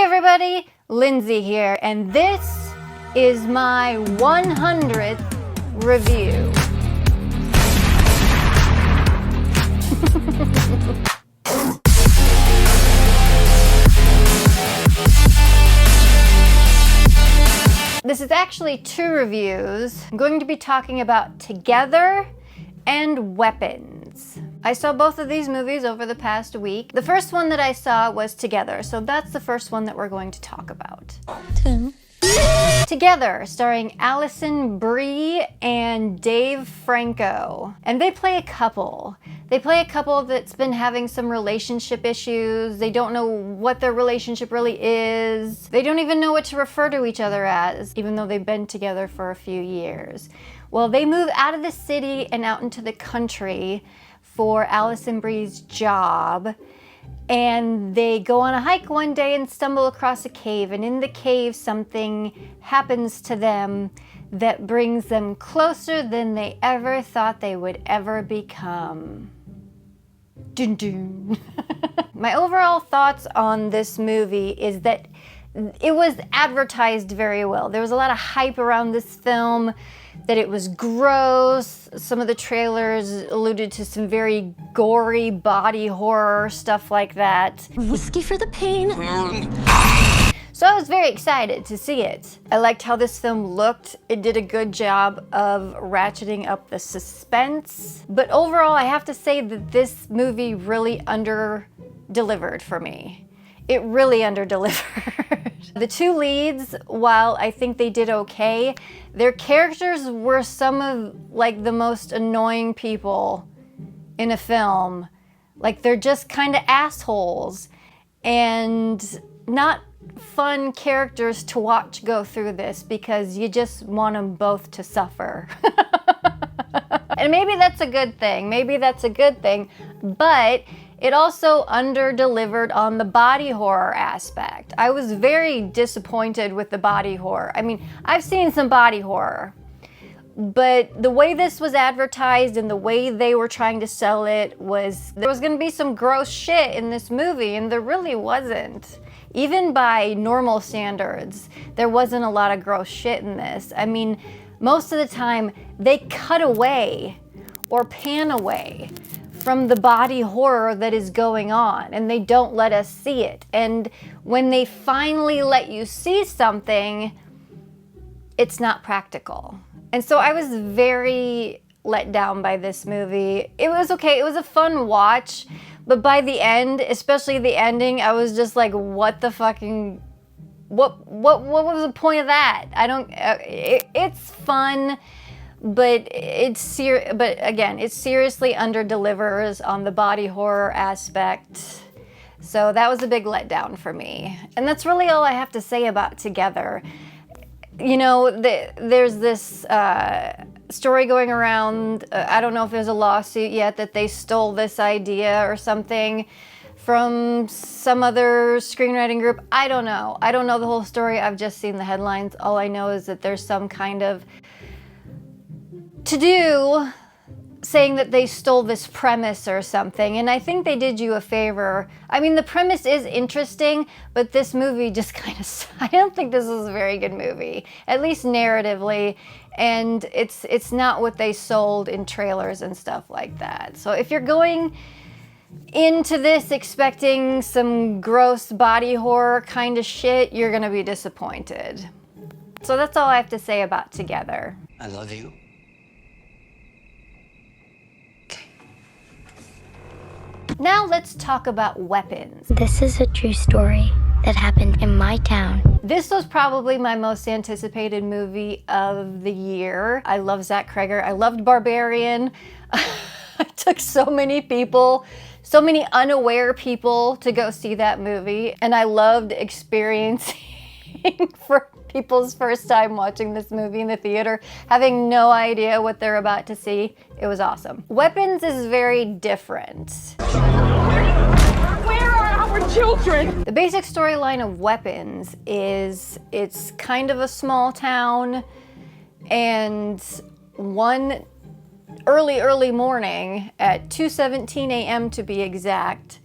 everybody, Lindsay here, and this is my 100th review. This is actually two reviews. I'm going to be talking about Together and Weapons. I saw both of these movies over the past week. The first one that I saw was Together, so that's the first one that we're going to talk about. Together, starring Alison Brie and Dave Franco. And they play a couple. They play a couple that's been having some relationship issues. They don't know what their relationship really is. They don't even know what to refer to each other as, even though they've been together for a few years. Well, they move out of the city and out into the country for Alison Brie's job. And they go on a hike one day and stumble across a cave, and in the cave something happens to them that brings them closer than they ever thought they would ever become. Dun dun. My overall thoughts on this movie is that it was advertised very well. There was a lot of hype around this film, that it was gross. Some of the trailers alluded to some very gory body horror, stuff like that. Whiskey for the pain. So I was very excited to see it. I liked how this film looked. It did a good job of ratcheting up the suspense. But overall, I have to say that this movie really under-delivered for me. It really under-delivered. The two leads, while I think they did okay, their characters were some of like the most annoying people in a film. Like, they're just kind of assholes and not fun characters to watch go through this, because you just want them both to suffer. And maybe that's a good thing. Maybe that's a good thing, but it also under-delivered on the body horror aspect. I was very disappointed with the body horror. I mean, I've seen some body horror, but the way this was advertised and the way they were trying to sell it was there was gonna be some gross shit in this movie, and there really wasn't. Even by normal standards, there wasn't a lot of gross shit in this. I mean, most of the time, they cut away or pan away from the body horror that is going on, and they don't let us see it. And when they finally let you see something, it's not practical. And so I was very let down by this movie. It was okay, it was a fun watch, but by the end, especially the ending, I was just like, what the fucking, what was the point of that? I don't, it's fun, but again, it seriously under-delivers on the body horror aspect. So that was a big letdown for me. And that's really all I have to say about Together. You know, there's this story going around, I don't know if there's a lawsuit yet, that they stole this idea or something from some other screenwriting group. I don't know. I don't know the whole story. I've just seen the headlines. All I know is that there's some kind of to-do saying that they stole this premise or something, and I think they did you a favor. I mean, the premise is interesting, but this movie just kind of, I don't think this is a very good movie, at least narratively, and it's not what they sold in trailers and stuff like that. So if you're going into this expecting some gross body horror kind of shit, you're gonna be disappointed. So that's all I have to say about Together. I love you. Now let's talk about Weapons. This is a true story that happened in my town. This was probably my most anticipated movie of the year. I love Zach Cregger. I loved Barbarian. I took so many people, so many unaware people to go see that movie, and I loved experiencing for people's first time watching this movie in the theater, having no idea what they're about to see. It was awesome. Weapons is very different. Where are our children? The basic storyline of Weapons is it's kind of a small town, and one early morning at 2:17 a.m. to be exact,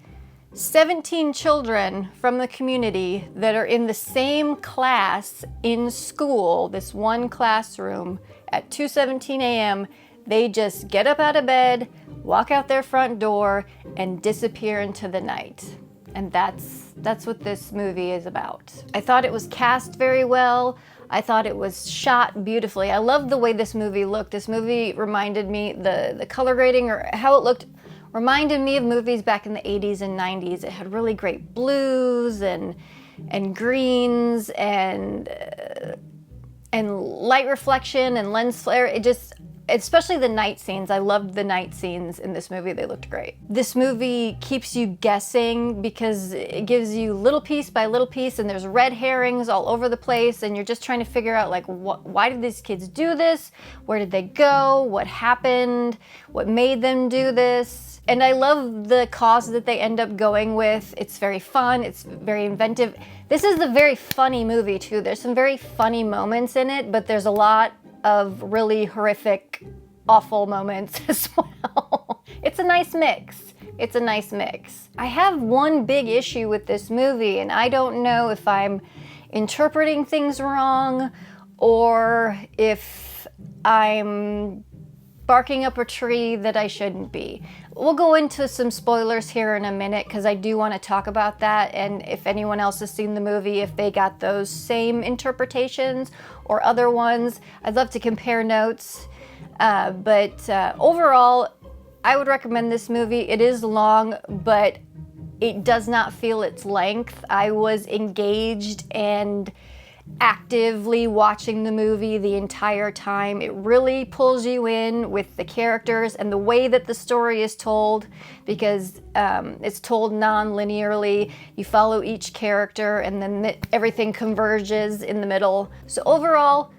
17 children from the community that are in the same class in school, this one classroom, at 2:17 a.m., they just get up out of bed, walk out their front door, and disappear into the night. And that's what this movie is about. I thought it was cast very well. I thought it was shot beautifully. I loved the way this movie looked. This movie reminded me, the color grading or how it looked reminded me of movies back in the 80s and 90s. It had really great blues and greens and light reflection and lens flare. It just, especially the night scenes. I loved the night scenes in this movie. They looked great. This movie keeps you guessing because it gives you little piece by little piece, and there's red herrings all over the place, and you're just trying to figure out, like, why did these kids do this? Where did they go? What happened? What made them do this? And I love the cause that they end up going with. It's very fun. It's very inventive. This is a very funny movie, too. There's some very funny moments in it, but there's a lot of really horrific, awful moments as well. It's a nice mix. It's a nice mix. I have one big issue with this movie, and I don't know if I'm interpreting things wrong or if I'm barking up a tree that I shouldn't be. We'll go into some spoilers here in a minute because I do want to talk about that, and if anyone else has seen the movie, if they got those same interpretations or other ones, I'd love to compare notes. But overall, I would recommend this movie. It is long, but it does not feel its length. I was engaged and actively watching the movie the entire time. It really pulls you in with the characters and the way that the story is told, because it's told non-linearly. You follow each character and then everything converges in the middle. So overall,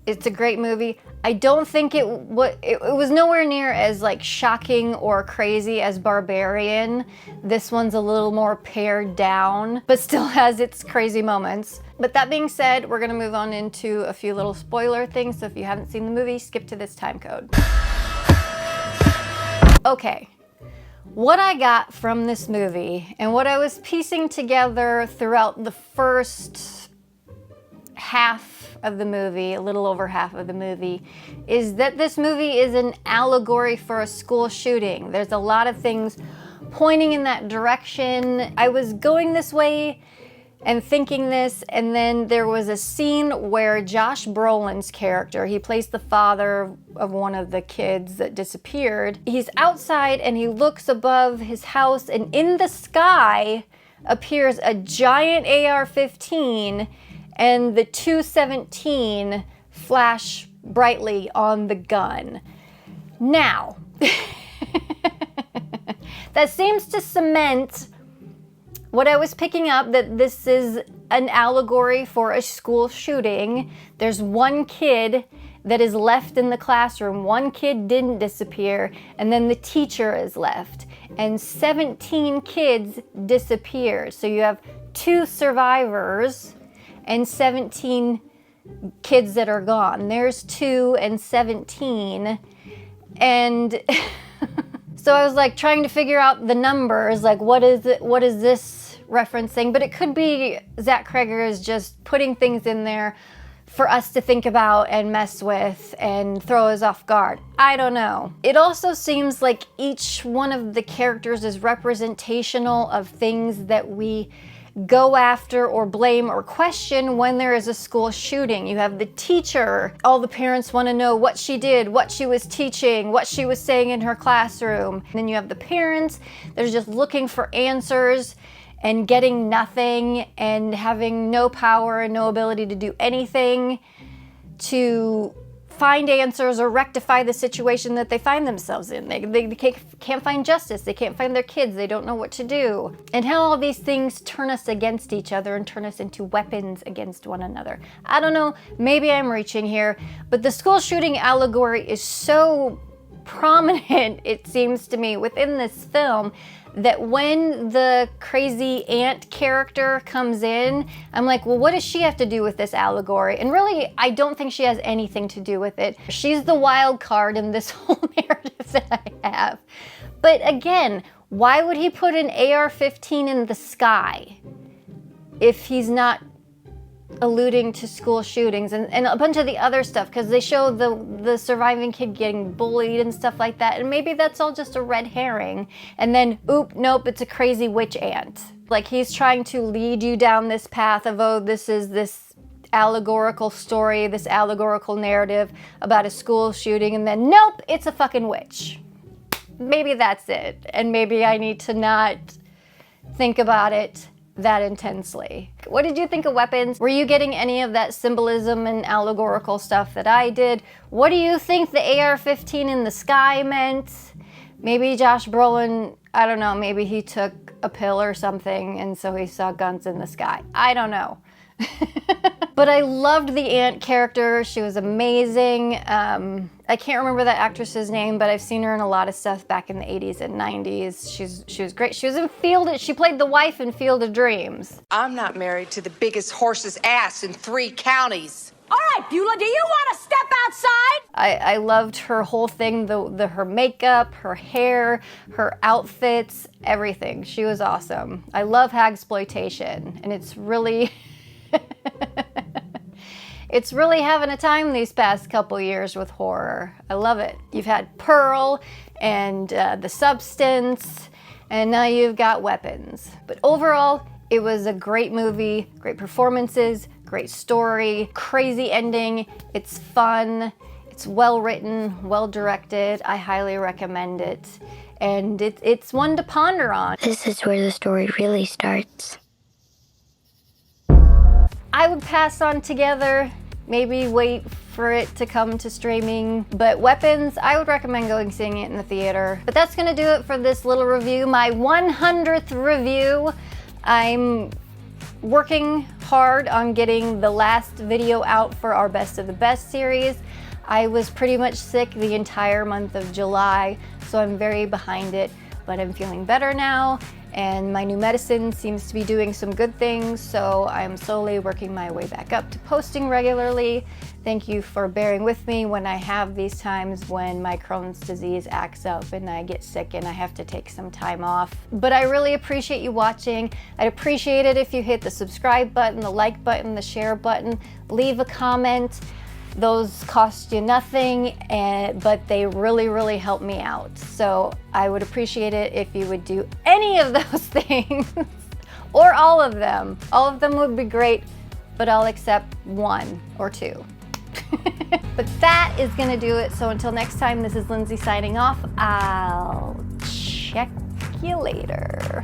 it's a great movie. I don't think it was nowhere near as like shocking or crazy as Barbarian. This one's a little more pared down, but still has its crazy moments. But that being said, we're gonna move on into a few little spoiler things. So if you haven't seen the movie, skip to this time code. Okay, what I got from this movie and what I was piecing together throughout the first half of the movie, a little over half of the movie, is that this movie is an allegory for a school shooting. There's a lot of things pointing in that direction. I was going this way and thinking this, and then there was a scene where Josh Brolin's character, he plays the father of one of the kids that disappeared. He's outside and he looks above his house, and in the sky appears a giant AR-15 and the 217 flash brightly on the gun. Now, that seems to cement what I was picking up, that this is an allegory for a school shooting. There's one kid that is left in the classroom. One kid didn't disappear, and then the teacher is left. And 17 kids disappeared. So you have 2 survivors and 17 kids that are gone. There's 2 and 17. And so I was like trying to figure out the numbers, like what is this referencing? But it could be Zach Cregger is just putting things in there for us to think about and mess with and throw us off guard. I don't know. It also seems like each one of the characters is representational of things that we go after or blame or question when there is a school shooting. You have the teacher. All the parents want to know what she did, what she was teaching, what she was saying in her classroom. And then you have the parents that are just looking for answers and getting nothing and having no power and no ability to do anything to find answers or rectify the situation that they find themselves in. They can't find justice. They can't find their kids. They don't know what to do. And how all these things turn us against each other and turn us into weapons against one another. I don't know, maybe I'm reaching here, but the school shooting allegory is so prominent, it seems to me, within this film, that when the crazy aunt character comes in, I'm like, well, what does she have to do with this allegory? And really, I don't think she has anything to do with it. She's the wild card in this whole narrative that I have. But again, Why would he put an AR-15 in the sky if he's not alluding to school shootings and a bunch of the other stuff? Because they show the surviving kid getting bullied and stuff like that, and maybe that's all just a red herring. And then, oop, nope, it's a crazy witch ant. Like, he's trying to lead you down this path of, oh, this is this allegorical story, this allegorical narrative about a school shooting, and then, nope, it's a fucking witch. Maybe that's it, and maybe I need to not think about it that intensely. What did you think of Weapons? Were you getting any of that symbolism and allegorical stuff that I did? What do you think the AR-15 in the sky meant? Maybe Josh Brolin, I don't know, maybe he took a pill or something and so he saw guns in the sky. I don't know. But I loved the ant character. She was amazing. I can't remember that actress's name, but I've seen her in a lot of stuff back in the 80s and 90s. She was great. She was in she played the wife in Field of Dreams. I'm not married to the biggest horse's ass in 3 counties. All right, Beulah, do you want to step outside? I loved her whole thing, her makeup, her hair, her outfits, everything. She was awesome. I love hagsploitation, and it's really... It's really having a time these past couple years with horror. I love it. You've had Pearl and The Substance, and now you've got Weapons. But overall, it was a great movie, great performances, great story, crazy ending. It's fun, it's well written, well directed. I highly recommend it. And it's one to ponder on. This is where the story really starts. I would pass on Together, maybe wait for it to come to streaming, but Weapons, I would recommend going seeing it in the theater. But that's gonna do it for this little review, my 100th review. I'm working hard on getting the last video out for our Best of the Best series. I was pretty much sick the entire month of July, so I'm very behind it, but I'm feeling better now. And my new medicine seems to be doing some good things, so I'm slowly working my way back up to posting regularly. Thank you for bearing with me when I have these times when my Crohn's disease acts up and I get sick and I have to take some time off. But I really appreciate you watching. I'd appreciate it if you hit the subscribe button, the like button, the share button, leave a comment. Those cost you nothing, but they really, really help me out. So I would appreciate it if you would do any of those things, or all of them. All of them would be great, but I'll accept 1 or 2. But that is gonna do it. So until next time, this is Lindsay signing off. I'll check you later.